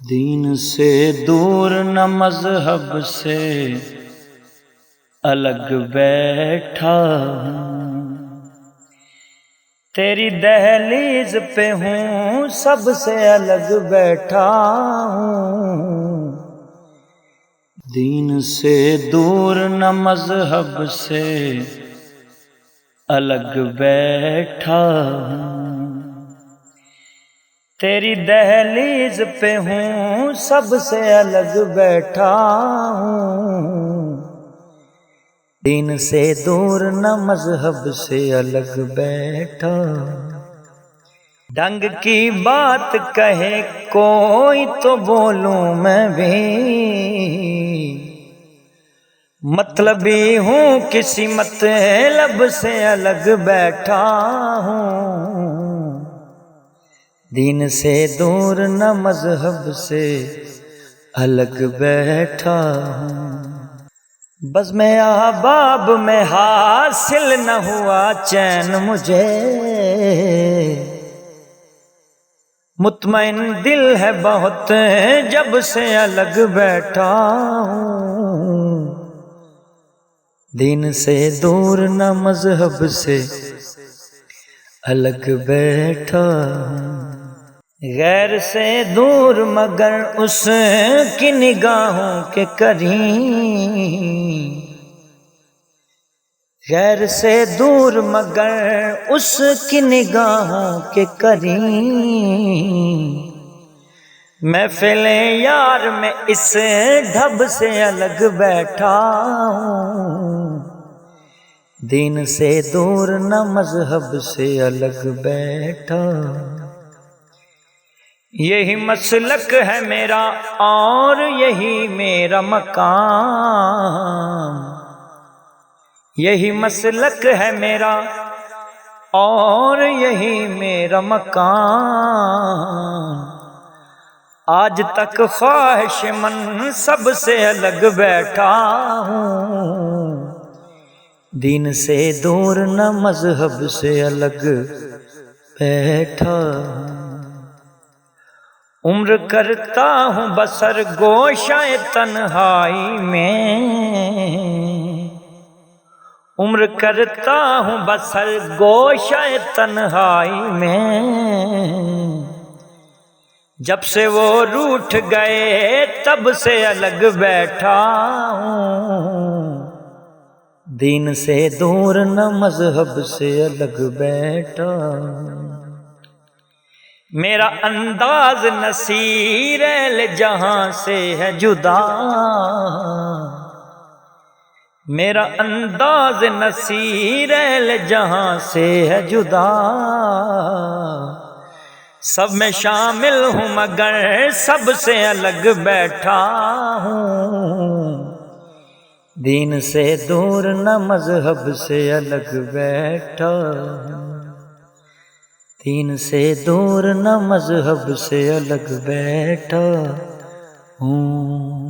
دین سے دور نہ مذہب سے الگ بیٹھا ہوں، تیری دہلیز پہ ہوں سب سے الگ بیٹھا ہوں۔ دین سے دور نہ مذہب سے الگ بیٹھا ہوں، تیری دہلیز پہ ہوں سب سے الگ بیٹھا ہوں۔ دین سے دور نہ مذہب سے الگ بیٹھا، ڈنگ کی بات کہے کوئی تو بولوں میں بھی، مطلبی ہوں کسی مطلب سے الگ بیٹھا ہوں۔ دین سے دور نہ مذہب سے الگ بیٹھا ہوں، بزم احباب میں حاصل نہ ہوا چین مجھے، مطمئن دل ہے بہت جب سے الگ بیٹھا ہوں۔ دین سے دور نہ مذہب سے الگ بیٹھا ہوں، غیر سے دور مگر اس کی نگاہوں کے قریب، غیر سے دور مگر اس کی نگاہوں کے قریب، محفل یار میں اس ڈھب سے الگ بیٹھا ہوں۔ دین سے دور نہ مذہب سے الگ بیٹھا، یہی مسلک ہے میرا اور یہی میرا مقام، یہی مسلک ہے میرا اور یہی میرا مقام، آج تک خواہش من سب سے الگ بیٹھا ہوں۔ دین سے دور نہ مذہب سے الگ بیٹھا ہوں، عمر کرتا ہوں بسر گوشہ تنہائی میں، عمر کرتا ہوں بسر گوشہ تنہائی میں، جب سے وہ روٹھ گئے تب سے الگ بیٹھا ہوں۔ دین سے دور نہ مذہب سے الگ بیٹھا ہوں، میرا انداز نصیر اہل جہاں سے ہے جدا، میرا انداز نصیر اہل جہاں سے ہے جدا، سب میں شامل ہوں مگر سب سے الگ بیٹھا ہوں۔ دین سے دور نہ مذہب سے الگ بیٹھا ہوں، دین سے دور نہ مذہب سے الگ بیٹھا ہوں۔